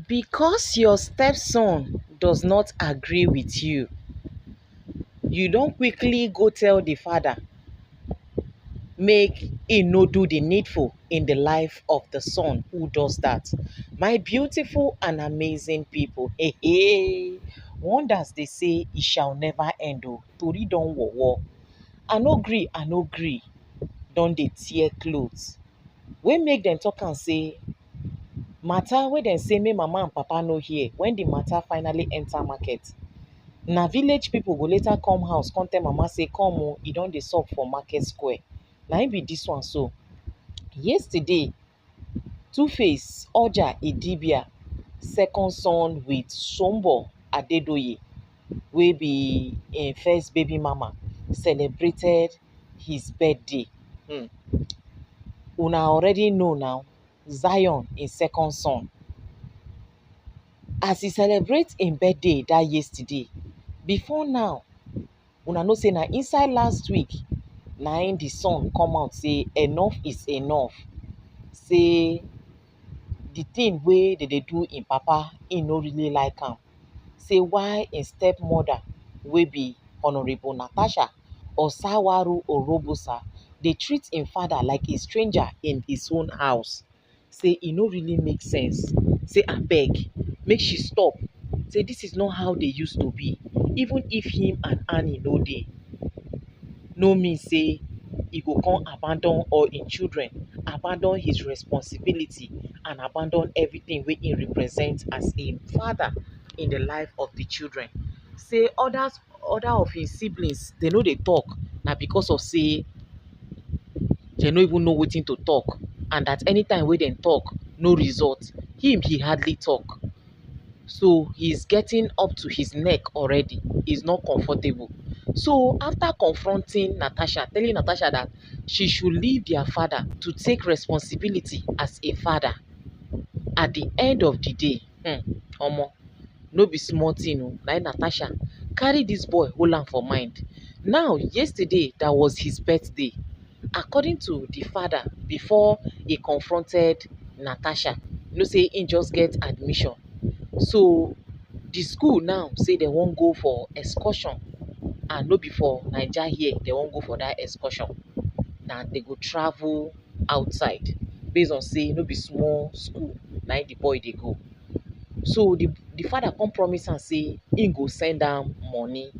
Because your stepson does not agree with you, you don't quickly go tell the father make he no do the needful in the life of the son who does that. My beautiful and amazing people, hey, hey, wonders they say it shall never end. Oh, tori don war. I no gree, don dey tear clothes. Wey make dem talk and say matter wey dem say make mama and papa no hear when the matter finally enter market. Na village people go later come house come tell mama say come o, e don dey sup for market square. Na im be dis one so. Yesterday, Two-Face Oja Idibia second son with Sombo Adedoye wey be im first baby mama celebrated his birthday. Una already know now, Zion im second son. As he celebrate im birthday dat yesterday, before now, una know say na inside last week na im the son come out say enough is enough. Say the thing wey dem dey do im papa, im no really like am. Say why im stepmother wey be Honourable Natasha Osawaru Orobosa dey treat im father like a stranger in his own house. Say e no really make sense. Say abeg make she stop. Say this is not how they used to be. Even if him and Annie no dey, no mean say e go come abandon all im children, abandon his responsibility and abandon everything wey im represent as a father in the life of the children. Say other of his siblings dem no dey talk na because of say dem no even know wetin to talk, and that anytime wey dem talk no result, him he hardly talk. So he's getting up to his neck already. He's not comfortable. So after confronting Natasha, telling Natasha that she should leave their father to take responsibility as a father, at the end of the day, omo, no be small thing o. Na Natasha carry this boy hold am for mind. Now, yesterday, that was his birthday. According to the father, before he confronted Natasha, you know say he just get admission. So the school now say they wan go for excursion, and no be for Naija here they wan go for that excursion. Na they go travel outside based on say no be small school na the boy dey go. So the father come promise am say im go send am money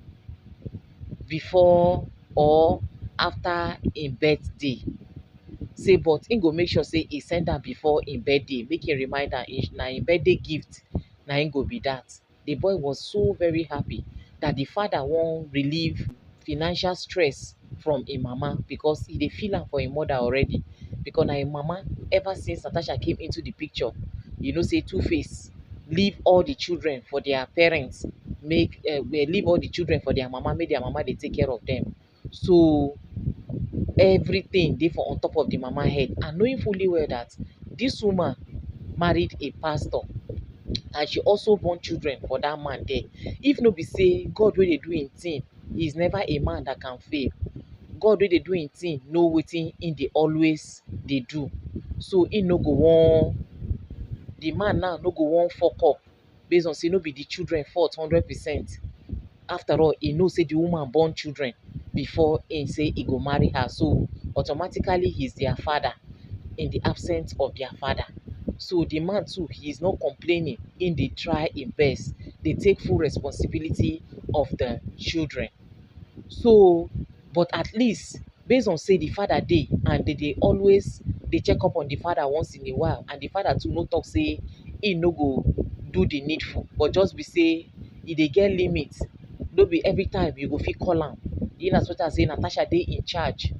before or after im birthday. Say but im go make sure say e send am before im birthday, make im remind am na im birthday gift na im go be that. The boy was so very happy that the father wan relieve financial stress from im mama, because e dey feel am for im mother already. Because na im mama, ever since Natasha came into the picture, you know say Two-Face leave all the children for their parents, leave all the children for their mama, make their mama dey take care of them. So everything dey for on top of the mama head, and knowing fully well that this woman married a pastor and she also born children for that man there. If no be say God wey dey do im thing, he is never a man that can fail. God wey dey do im thing know wetin im dey always dey do. So im no go wan, the man now no go wan fuck up based on say no be the children fault 100%. After all, he know say the woman born children before im say he go marry her. So automatically he's their father in the absence of their father. So the man too, he is not complaining. In dey try im best, dey take full responsibility of the children. So, but at least based on say the father dey, and they always dey check up on the father once in a while, and the father too no talk say he no go do the needful, but just be say e dey get limit. No be every time you go fit call am. In as much as say Natasha dey in charge,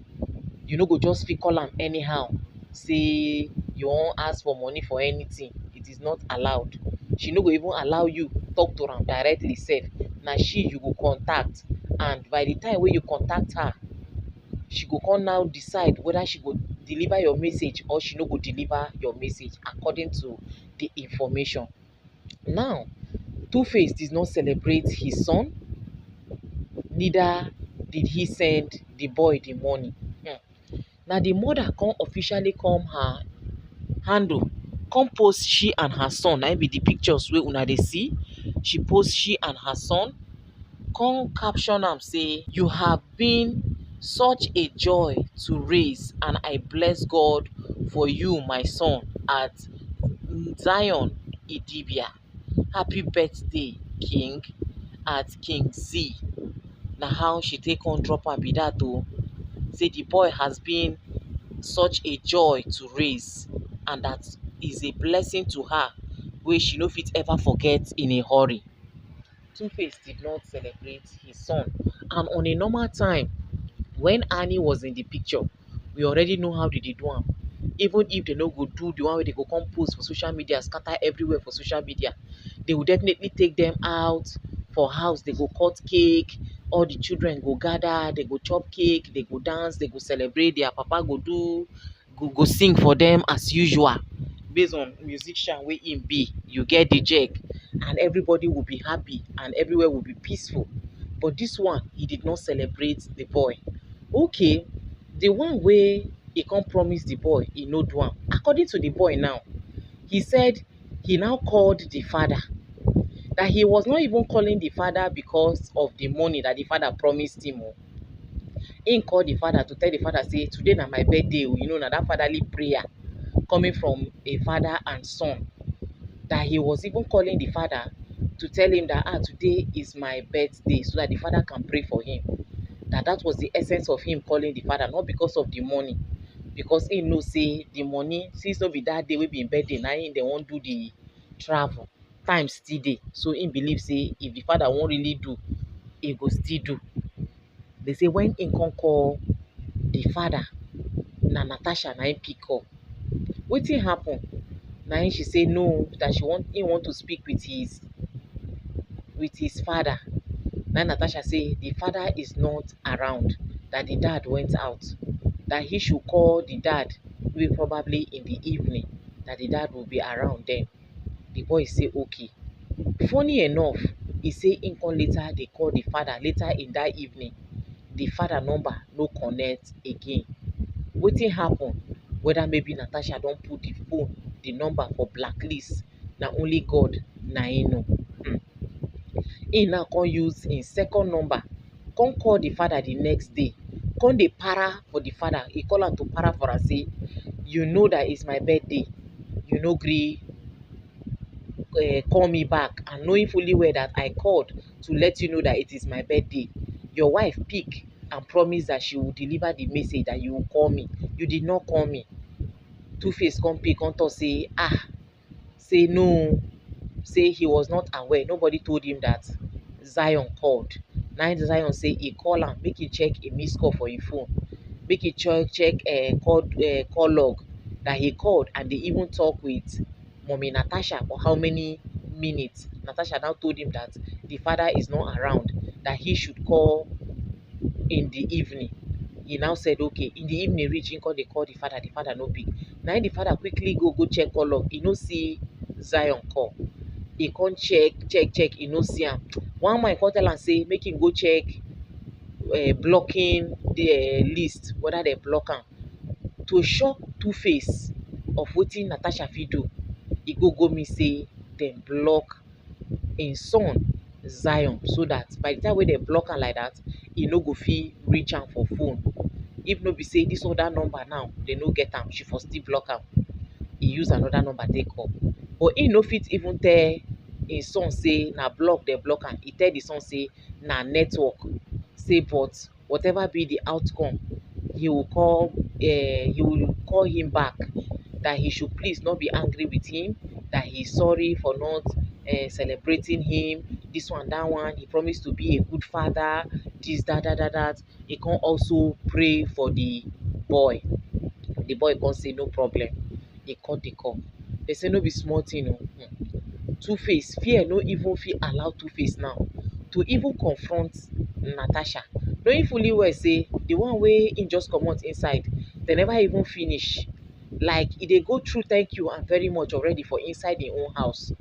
you no go just fit call am anyhow. Say you wan ask for money for anything, it is not allowed. She no go even allow you talk to am directly sef. Na she you go contact, and by the time wey you contact her, she go come now decide whether she go deliver your message or she no go deliver your message according to the information. Now, Two-Face did not celebrate his son, neither did he send the boy the money. Now the mother come officially come her handle, come post she and her son. Na im be the pictures wey una dey see. She post she and her son, come caption am say, "You have been such a joy to raise, and I bless God for you, my son, at Zion Idibia. Happy birthday, King, at King Z." Na how she take on drop am be dat o. Say the boy has been such a joy to raise, and that is a blessing to her wey she no fit ever forget in a hurry. Two-Face did not celebrate his son, and on a normal time, when Annie was in the picture, we already know how they dey do am. Even if they no go do the one wey they go come post for social media, scatter everywhere for social media, they will definitely take them out for house. They go cut cake, all the children go gather, they go chop cake, they go dance, they go celebrate, their papa go sing for them as usual. Based on musician wey im be, you get the check, and everybody will be happy and everywhere will be peaceful. But this one, he did not celebrate the boy. Okay, the one wey he come promise the boy, he no do am. According to the boy now, he said he now called the father, that he was not even calling the father because of the money that the father promised him. He called the father to tell the father, say, today na my birthday, you know, na that fatherly prayer coming from a father and son. That he was even calling the father to tell him that, today is my birthday, so that the father can pray for him. That was the essence of him calling the father, not because of the money. Because he know say the money, since no be that day wey be him birthday, na him they won't do the travel. Time still dey. So him believe say if the father won't really do, he go still do. They say when him come call the father, na Natasha na him pick up. Wetin happen? Na him she say no, that he want to speak with his father. Na Natasha say the father is not around, that the dad went out, that he should call the dad maybe probably in the evening, that the dad will be around then. The boy say okay. Funny enough, he say him come later, they call the father later in that evening. The father number no connect again. Wetin happen? Whether maybe Natasha don put the number for blacklist, na only God na him know. He now come use him second number, come call the father the next day, come dey para for the father. He call am to para for am, say, you know that it's my birthday, you no gree call me back, and knowing fully well that I called to let you know that it is my birthday. Your wife pick and promise that she will deliver the message, that you will call me. You did not call me. Two-Face come pick, come talk say, say no, say he was not aware. Nobody told him that Zion called. Now Zion say he call am, make he check a missed call for him phone, make he check call log, that he called, and they even talk with mommy Natasha for how many minutes. Natasha now told him that the father is not around, that he should call in the evening. He now said okay. In the evening reach, him they call the father no pick. Now the father quickly go check call log, he no see Zion call. He come check, he no see am. One man come tell am say make him go check blocking the list, whether they block am. To shock Two-Face of wetin Natasha fit do, he go me say dem block him son Zion, so that by the time wey dem block am like that, he no go fit reach am for phone. If no be say this other number now, they no get am, she for still block am. He use another number take call. But he no fit even tell his son say na block dem block am. He tell the son say na network. Say but whatever be the outcome, he will call him back, that he should please not be angry with him, that he's sorry for not celebrating him, this one, that one. He promised to be a good father, this, that. He can also pray for the boy. The boy can say no problem. He cut the call. They say no be small thing. Two-Face, fear no even fit allow Two-Face now to even confront Natasha, knowing fully well say the one wey him just comot inside, they never even finish. Like e dey go through thank you and very much already for inside im own house.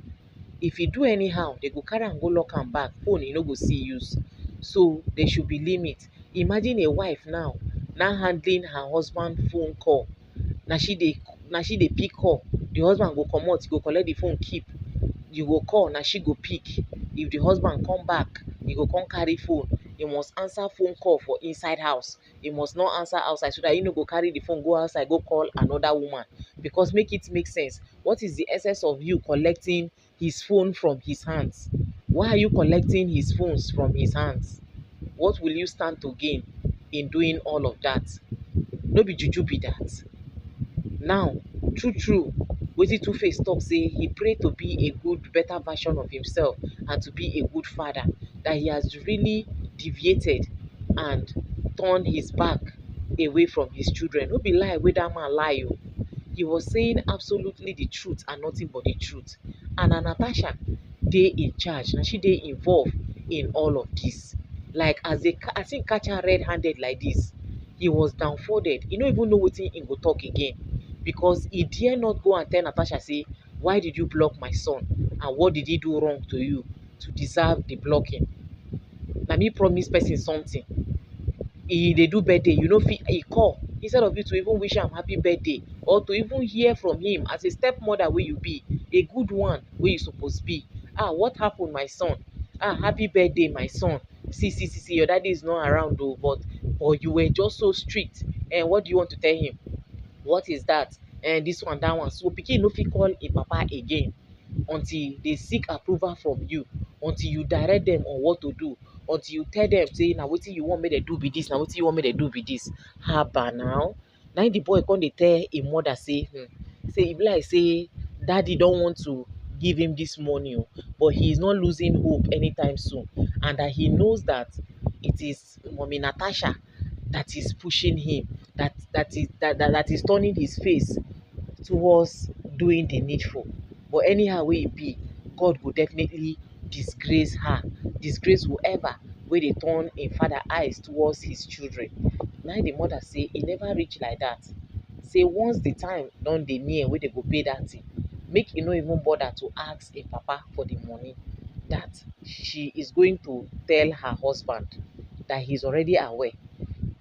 If e do anyhow, they go carry am go lock am back, phone e no go see use. So there should be limit. Imagine a wife now handling her husband phone call. Na she dey pick call The husband go comot, he go collect the phone keep. You go call, na she go pick. If the husband come back, he go come carry phone. He must answer phone call for inside house. He must not answer outside so that he no go carry the phone go outside go call another woman. Because make it make sense. What is the essence of you collecting his phone from his hands? Why are you collecting his phones from his hands? What will you stand to gain in doing all of that? No be juju be that. Now, true true, wetin Two-Face talk say he pray to be a good better version of himself and to be a good father, that he has really deviated and turned his back away from his children. No be lie wey dat man lie o. He was saying absolutely the truth and nothing but the truth. And na Natasha dey in charge, na she dey involved in all of this. Like as im catch am red handed like this, he was downfolded. He no even know wetin im go talk again, because he dare not go and tell Natasha say, why did you block my son and what did he do wrong to you to deserve the blocking? Na me promise person something, he dey do birthday, you no fit, he call instead of you to even wish am happy birthday or to even hear from him as a stepmother wey you be, a good one wey you suppose be. What happen my son? Happy birthday my son. See, your daddy is not around o, but you were just so strict. And what do you want to tell him? What is that? And this one, that one. So pikin no fit call im papa again until they seek approval from you, until you direct them on what to do, until you tell them say na wetin you want make dem do be this, na wetin you want make dem do be this. Haba now. Na im the boy come dey tell im mother say say e be like say daddy don want to give him this money o, but he is not losing hope anytime soon, and that he knows that it is mommy Natasha that is pushing him, that is turning his face towards doing the needful. But anyhow wey e be, God go definitely disgrace her, disgrace whoever wey dey turn im father eyes towards his children. Na the mother say e never reach like that. Say once the time don dey near wey dey go pay that thing, make e no even bother to ask im papa for the money, that she is going to tell her husband that he's already aware.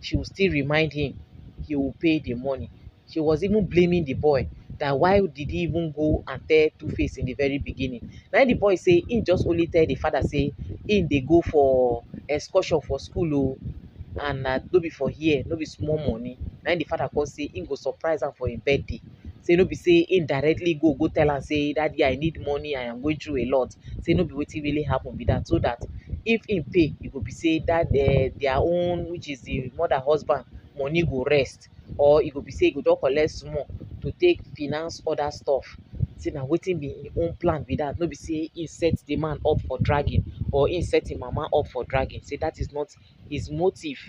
She will still remind him he will pay the money. She was even blaming the boy that why did he even go and tell Two-Face in the very beginning. Na the boy say he just only tell the father say him dey go for excursion for school o, and na no be for here, no be small money. Na the father come say him go surprise am for him birthday. Say no be say him directly go tell am say daddy I need money, I am going through a lot. Say no be wetin really happen be that, so that if him pay, e go be say that their own, which is the mother husband, money go rest, or e go be say e go just collect small to take finance other stuff. Say na wetin be im own plan be that, no be say he set the man up for dragging or he set him mama up for dragging. Say that is not his motive,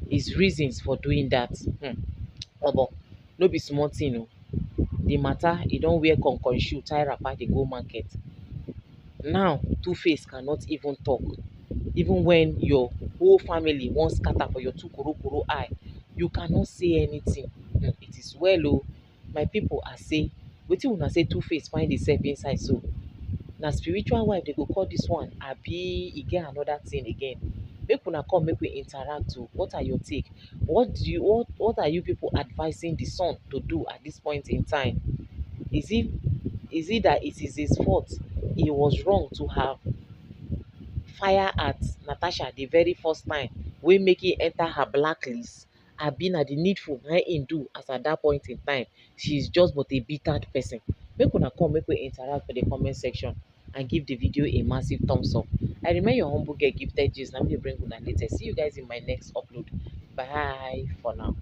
his reasons for doing that. Omo, no be small thing o. The matter, e don wear concrete shoe tie wrapper dey go market. Now Two-Face cannot even talk. Even when your whole family wan scatter for your two korokoro eye, you cannot say anything. It is well o. My people, I say wetin una say Two-Face find himself inside so? Na spiritual wife dey go call this one, abi e get another thing again? Make una come make we interact o. What are your take? What are you people advising the son to do at this point in time? Is it that it is his fault? He was wrong to have fire at Natasha the very first time wey make him enter her blacklist, abi na the needful na him do as at that point in time she is just but a bitter person? Make una come make we interact for the comment section and give the video a massive thumbs up. I remain your humble girl Gifted Gist, na me dey bring una latest. See you guys in my next upload. Bye for now.